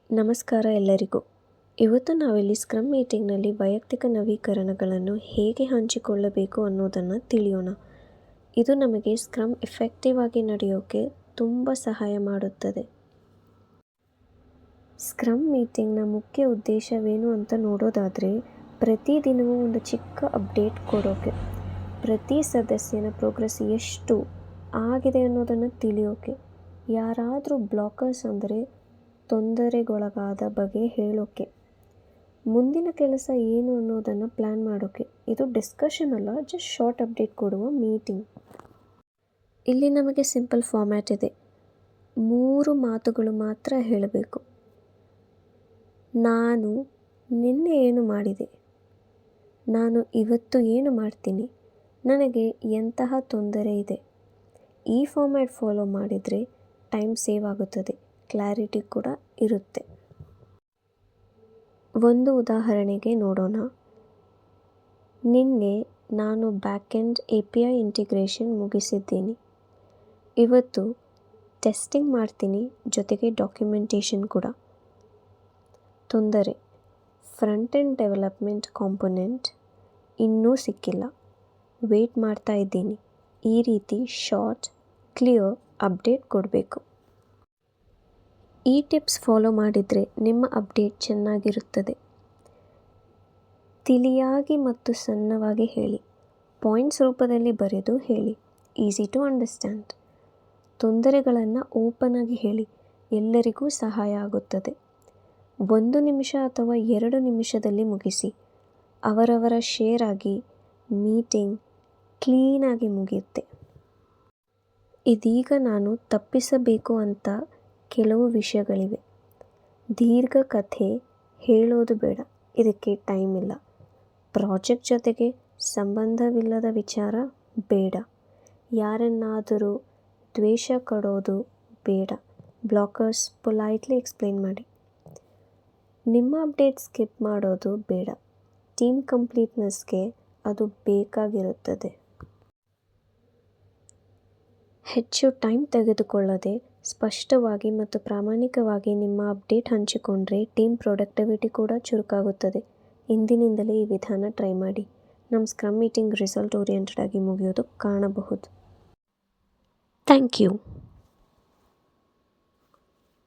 ನಮಸ್ಕಾರ ಎಲ್ಲರಿಗೂ. ಇವತ್ತು ನಾವಿಲ್ಲಿ ಸ್ಕ್ರಮ್ ಮೀಟಿಂಗ್ನಲ್ಲಿ ವೈಯಕ್ತಿಕ ನವೀಕರಣಗಳನ್ನು ಹೇಗೆ ಹಂಚಿಕೊಳ್ಳಬೇಕು ಅನ್ನೋದನ್ನು ತಿಳಿಯೋಣ. ಇದು ನಮಗೆ ಸ್ಕ್ರಮ್ ಎಫೆಕ್ಟಿವ್ ಆಗಿ ನಡೆಯೋಕ್ಕೆ ತುಂಬ ಸಹಾಯ ಮಾಡುತ್ತದೆ. ಸ್ಕ್ರಮ್ ಮೀಟಿಂಗ್ನ ಮುಖ್ಯ ಉದ್ದೇಶವೇನು ಅಂತ ನೋಡೋದಾದರೆ, ಪ್ರತಿದಿನವೂ ಒಂದು ಚಿಕ್ಕ ಅಪ್ಡೇಟ್ ಕೊಡೋಕೆ, ಪ್ರತಿ ಸದಸ್ಯನ ಪ್ರೋಗ್ರೆಸ್ ಎಷ್ಟು ಆಗಿದೆ ಅನ್ನೋದನ್ನು ತಿಳಿಯೋಕೆ, ಯಾರಾದರೂ ಬ್ಲಾಕರ್ಸ್ ಅಂದರೆ ತೊಂದರೆಗೊಳಗಾದ ಬಗ್ಗೆ ಹೇಳೋಕ್ಕೆ, ಮುಂದಿನ ಕೆಲಸ ಏನು ಅನ್ನೋದನ್ನು ಪ್ಲ್ಯಾನ್ ಮಾಡೋಕ್ಕೆ. ಇದು ಡಿಸ್ಕಷನ್ ಅಲ್ಲ, ಜಸ್ಟ್ ಶಾರ್ಟ್ ಅಪ್ಡೇಟ್ ಕೊಡುವ ಮೀಟಿಂಗ್. ಇಲ್ಲಿ ನಮಗೆ ಸಿಂಪಲ್ ಫಾರ್ಮ್ಯಾಟ್ ಇದೆ. 3 ಮಾತುಗಳು ಮಾತ್ರ ಹೇಳಬೇಕು. ನಾನು ನಿನ್ನೆ ಏನು ಮಾಡಿದೆ, ನಾನು ಇವತ್ತು ಏನು ಮಾಡ್ತೀನಿ, ನನಗೆ ಎಂತಹ ತೊಂದರೆ ಇದೆ. ಈ ಫಾರ್ಮ್ಯಾಟ್ ಫಾಲೋ ಮಾಡಿದರೆ ಟೈಮ್ ಸೇವ್ ಆಗುತ್ತದೆ, ಕ್ಲಾರಿಟಿ ಕೂಡ ಇರುತ್ತೆ. ಒಂದು ಉದಾಹರಣೆಗೆ ನೋಡೋಣ. ನಿನ್ನೆ ನಾನು ಬ್ಯಾಕೆಂಡ್ API ಇಂಟಿಗ್ರೇಷನ್ ಮುಗಿಸಿದ್ದೀನಿ. ಇವತ್ತು ಟೆಸ್ಟಿಂಗ್ ಮಾಡ್ತೀನಿ, ಜೊತೆಗೆ ಡಾಕ್ಯುಮೆಂಟೇಷನ್ ಕೂಡ. ತೊಂದರೆ: ಫ್ರಂಟ್ ಎಂಡ್ ಡೆವಲಪ್ಮೆಂಟ್ ಕಾಂಪೊನೆಂಟ್ ಇನ್ನೂ ಸಿಕ್ಕಿಲ್ಲ, ವೇಟ್ ಮಾಡ್ತಾ ಇದ್ದೀನಿ. ಈ ರೀತಿ ಶಾರ್ಟ್, ಕ್ಲಿಯರ್ ಅಪ್ಡೇಟ್ ಕೊಡಬೇಕು. ಈ ಟಿಪ್ಸ್ ಫಾಲೋ ಮಾಡಿದರೆ ನಿಮ್ಮ ಅಪ್ಡೇಟ್ ಚೆನ್ನಾಗಿರುತ್ತದೆ. ತಿಳಿಯಾಗಿ ಮತ್ತು ಸಣ್ಣವಾಗಿ ಹೇಳಿ. ಪಾಯಿಂಟ್ಸ್ ರೂಪದಲ್ಲಿ ಬರೆದು ಹೇಳಿ. Easy to understand. ತೊಂದರೆಗಳನ್ನು ಓಪನ್ ಆಗಿ ಹೇಳಿ, ಎಲ್ಲರಿಗೂ ಸಹಾಯ ಆಗುತ್ತದೆ. 1 ನಿಮಿಷ ಅಥವಾ 2 ನಿಮಿಷದಲ್ಲಿ ಮುಗಿಸಿ. ಅವರವರ ಶೇರ್ ಆಗಿ ಮೀಟಿಂಗ್ ಕ್ಲೀನಾಗಿ ಮುಗಿಯುತ್ತೆ. ಇದೀಗ ನಾನು ತಪ್ಪಿಸಬೇಕು ಅಂತ ಕೆಲವು ವಿಷಯಗಳಿವೆ. ದೀರ್ಘ ಕಥೆ ಹೇಳೋದು ಬೇಡ, ಇದಕ್ಕೆ ಟೈಮ್ ಇಲ್ಲ. ಪ್ರಾಜೆಕ್ಟ್ ಜೊತೆಗೆ ಸಂಬಂಧವಿಲ್ಲದ ವಿಚಾರ ಬೇಡ. ಯಾರನ್ನಾದರೂ ದ್ವೇಷ ಕೊಡೋದು ಬೇಡ. ಬ್ಲಾಕರ್ಸ್ ಪೊಲೈಟ್ಲಿ ಎಕ್ಸ್ಪ್ಲೇನ್ ಮಾಡಿ. ನಿಮ್ಮ ಅಪ್ಡೇಟ್ ಸ್ಕಿಪ್ ಮಾಡೋದು ಬೇಡ. ಟೀಮ್ ಕಂಪ್ಲೀಟ್ನೆಸ್ಗೆ ಅದು ಬೇಕಾಗಿರುತ್ತದೆ. ಹೆಚ್ಚು ಟೈಮ್ ತೆಗೆದುಕೊಳ್ಳದೆ ಸ್ಪಷ್ಟವಾಗಿ ಮತ್ತು ಪ್ರಾಮಾಣಿಕವಾಗಿ ನಿಮ್ಮ ಅಪ್ಡೇಟ್ ಹಂಚಿಕೊಂಡ್ರೆ ಟೀಮ್ ಪ್ರೊಡಕ್ಟಿವಿಟಿ ಕೂಡ ಚುರುಕಾಗುತ್ತದೆ. ಇಂದಿನಿಂದಲೇ ಈ ವಿಧಾನ ಟ್ರೈ ಮಾಡಿ. ನಮ್ಮ ಸ್ಕ್ರಮ್ ಮೀಟಿಂಗ್ ರಿಸಲ್ಟ್ ಓರಿಯೆಂಟೆಡ್ ಆಗಿ ಮುಗಿಯೋದು ಕಾಣಬಹುದು. Thank you.